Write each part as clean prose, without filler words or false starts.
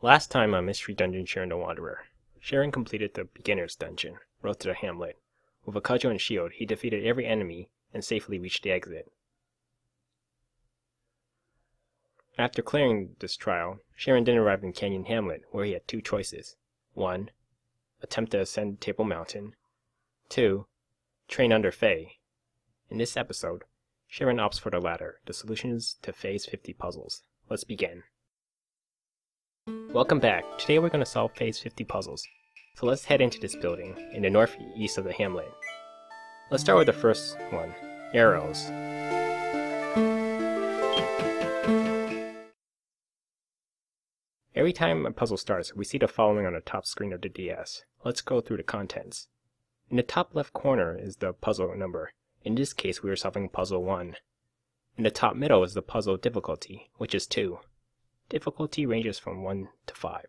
Last time on Mystery Dungeon Shiren the Wanderer, Shiren completed the beginner's dungeon, Road to the Hamlet. With a cudgel and shield, he defeated every enemy and safely reached the exit. After clearing this trial, Shiren then arrived in Canyon Hamlet, where he had two choices. 1. Attempt to ascend Table Mountain. 2. Train under Fae. In this episode, Shiren opts for the latter, the solutions to Fae's 50 puzzles. Let's begin. Welcome back. Today we're going to solve Fae's 50 puzzles. So let's head into this building, in the northeast of the hamlet. Let's start with the first one, Arrows. Every time a puzzle starts, we see the following on the top screen of the DS. Let's go through the contents. In the top left corner is the puzzle number. In this case, we are solving puzzle 1. In the top middle is the puzzle difficulty, which is 2. Difficulty ranges from 1 to 5,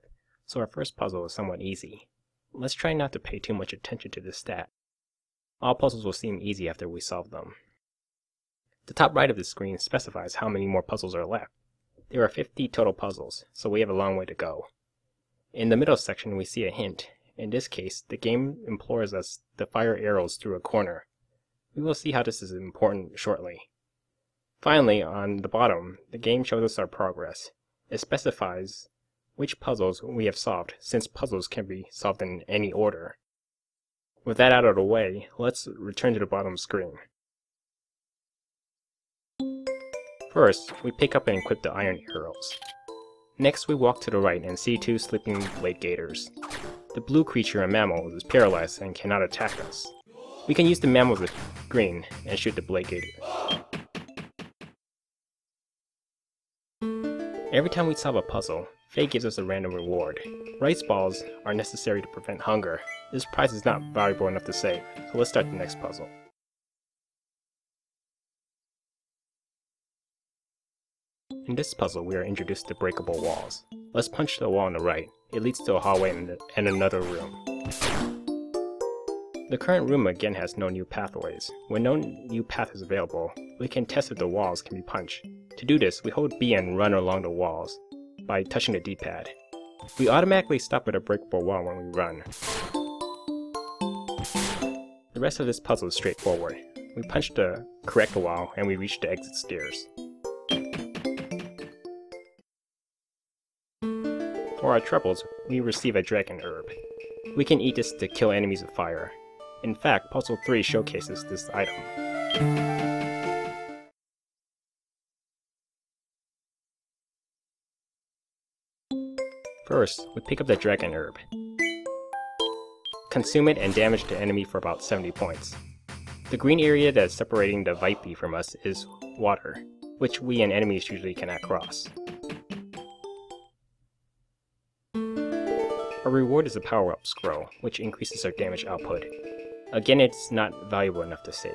so our first puzzle is somewhat easy. Let's try not to pay too much attention to this stat. All puzzles will seem easy after we solve them. The top right of the screen specifies how many more puzzles are left. There are 50 total puzzles, so we have a long way to go. In the middle section we see a hint. In this case, the game implores us to fire arrows through a corner. We will see how this is important shortly. Finally, on the bottom, the game shows us our progress. It specifies which puzzles we have solved, since puzzles can be solved in any order. With that out of the way, let's return to the bottom screen. First, we pick up and equip the iron arrows. Next, we walk to the right and see two sleeping blade gators. The blue creature, a mammal, is paralyzed and cannot attack us. We can use the mammal with green and shoot the blade gator. Every time we solve a puzzle, Fae gives us a random reward. Rice balls are necessary to prevent hunger. This prize is not valuable enough to save, so let's start the next puzzle. In this puzzle, we are introduced to breakable walls. Let's punch the wall on the right. It leads to a hallway and another room. The current room again has no new pathways. When no new path is available, we can test if the walls can be punched. To do this, we hold B and run along the walls by touching the D-pad. We automatically stop at a breakable wall when we run. The rest of this puzzle is straightforward. We punch the correct wall and we reach the exit stairs. For our troubles, we receive a dragon herb. We can eat this to kill enemies with fire. In fact, Puzzle 3 showcases this item. First, we pick up the dragon herb. Consume it and damage the enemy for about 70 points. The green area that is separating the Vipe from us is water, which we and enemies usually cannot cross. Our reward is a power-up scroll, which increases our damage output. Again, it's not valuable enough to save.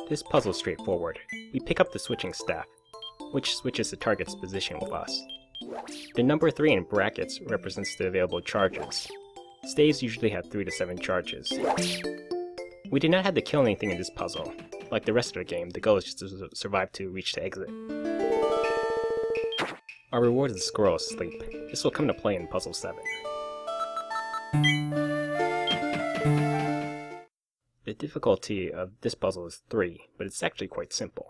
This puzzle is straightforward. We pick up the switching staff, which switches the target's position with us. The number 3 in brackets represents the available charges. Staves usually have 3 to 7 charges. We did not have to kill anything in this puzzle. Like the rest of the game, the goal is just to survive to reach the exit. Our reward is a squirrel asleep. This will come to play in Puzzle 7. The difficulty of this puzzle is 3, but it's actually quite simple.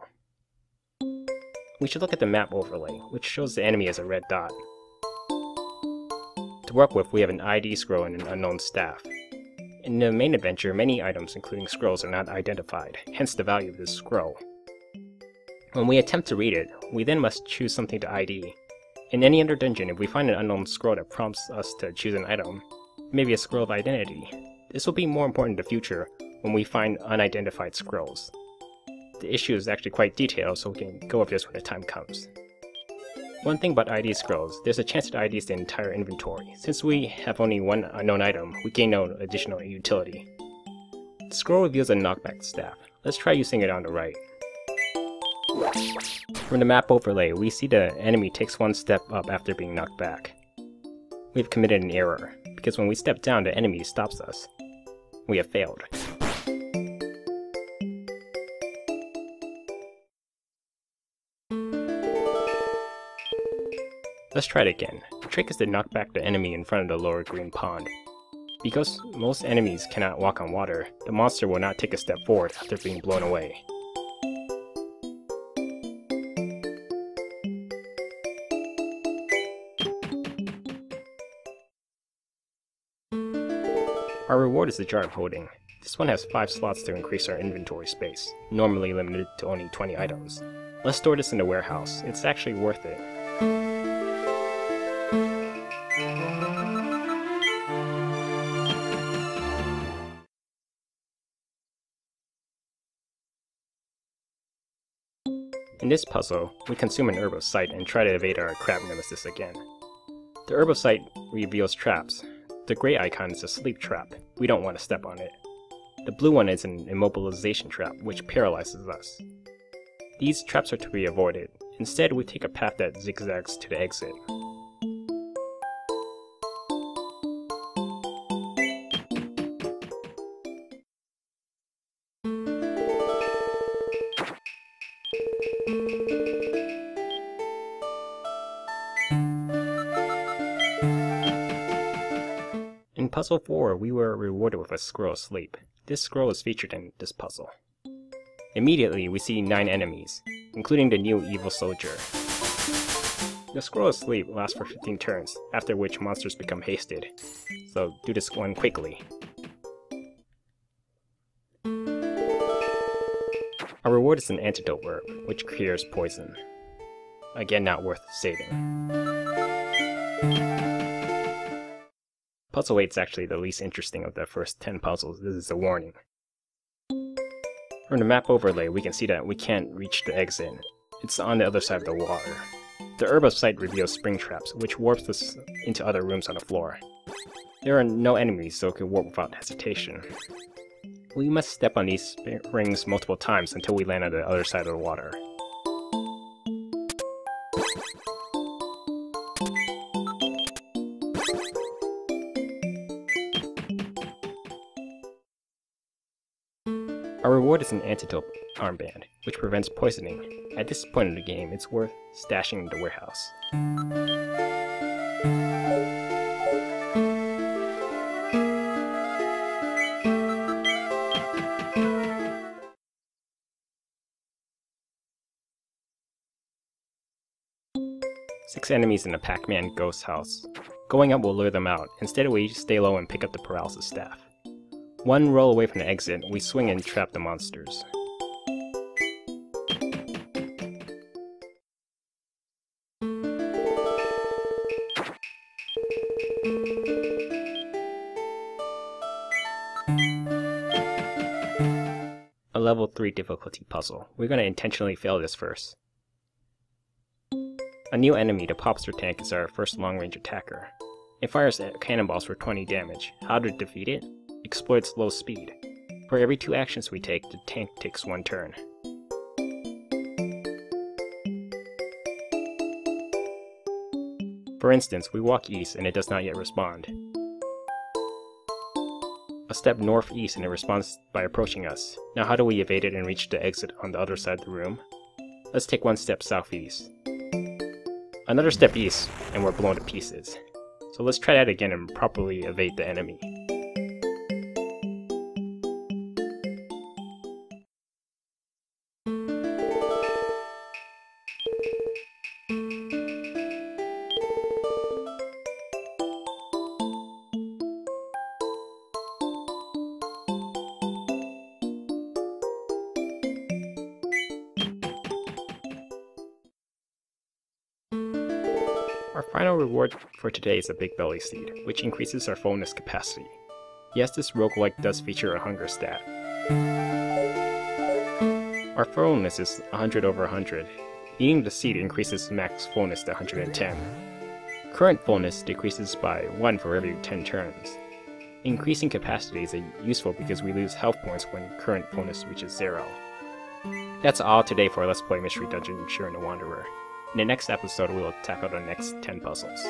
We should look at the map overlay, which shows the enemy as a red dot. To work with, we have an ID scroll and an unknown staff. In the main adventure, many items, including scrolls, are not identified, hence the value of this scroll. When we attempt to read it, we then must choose something to ID. In any other dungeon, if we find an unknown scroll that prompts us to choose an item, maybe a scroll of identity. This will be more important in the future when we find unidentified scrolls. The issue is actually quite detailed, so we can go over this when the time comes. One thing about ID scrolls, there's a chance it IDs the entire inventory. Since we have only one unknown item, we gain no additional utility. The scroll reveals a knockback staff. Let's try using it on the right. From the map overlay, we see the enemy takes one step up after being knocked back. We've committed an error, because when we step down, the enemy stops us. We have failed. Let's try it again. The trick is to knock back the enemy in front of the lower green pond. Because most enemies cannot walk on water, the monster will not take a step forward after being blown away. Our reward is the Jar of Holding. This one has 5 slots to increase our inventory space, normally limited to only 20 items. Let's store this in the warehouse, it's actually worth it. In this puzzle, we consume an Herb of Sight and try to evade our crab nemesis again. The Herb of Sight reveals traps. The gray icon is a sleep trap. We don't want to step on it. The blue one is an immobilization trap, which paralyzes us. These traps are to be avoided. Instead, we take a path that zigzags to the exit. In Puzzle 4, we were rewarded with a scroll asleep. This scroll is featured in this puzzle. Immediately, we see 9 enemies, including the new evil soldier. The scroll asleep lasts for 15 turns, after which monsters become hasted, so do this one quickly. Our reward is an antidote herb, which cures poison. Again, not worth saving. Puzzle 8 is actually the least interesting of the first 10 puzzles. This is a warning. From the map overlay, we can see that we can't reach the exit. It's on the other side of the water. The Herb of Sight reveals spring traps, which warps us into other rooms on the floor. There are no enemies, so it can warp without hesitation. We must step on these rings multiple times until we land on the other side of the water. Our reward is an antidote armband, which prevents poisoning. At this point in the game, it's worth stashing in the warehouse. Six enemies in the Pac-Man ghost house. Going up will lure them out. Instead, we stay low and pick up the paralysis staff. One roll away from the exit, we swing and trap the monsters. A level 3 difficulty puzzle. We're going to intentionally fail this first. A new enemy, the Popster tank, is our first long-range attacker. It fires cannonballs for 20 damage. How to defeat it? Exploit its low speed. For every 2 actions we take, the tank takes 1 turn. For instance, we walk east and it does not yet respond. A step northeast and it responds by approaching us. Now how do we evade it and reach the exit on the other side of the room? Let's take 1 step southeast. Another step east and we're blown to pieces. So let's try that again and properly evade the enemy. Our final reward for today is a Big Belly Seed, which increases our fullness capacity. Yes, this roguelike does feature a hunger stat. Our fullness is 100 over 100. Eating the seed increases max fullness to 110. Current fullness decreases by 1 for every 10 turns. Increasing capacity is useful because we lose health points when current fullness reaches 0. That's all today for Let's Play Mystery Dungeon Shiren the Wanderer. In the next episode, we will tackle the next 10 puzzles.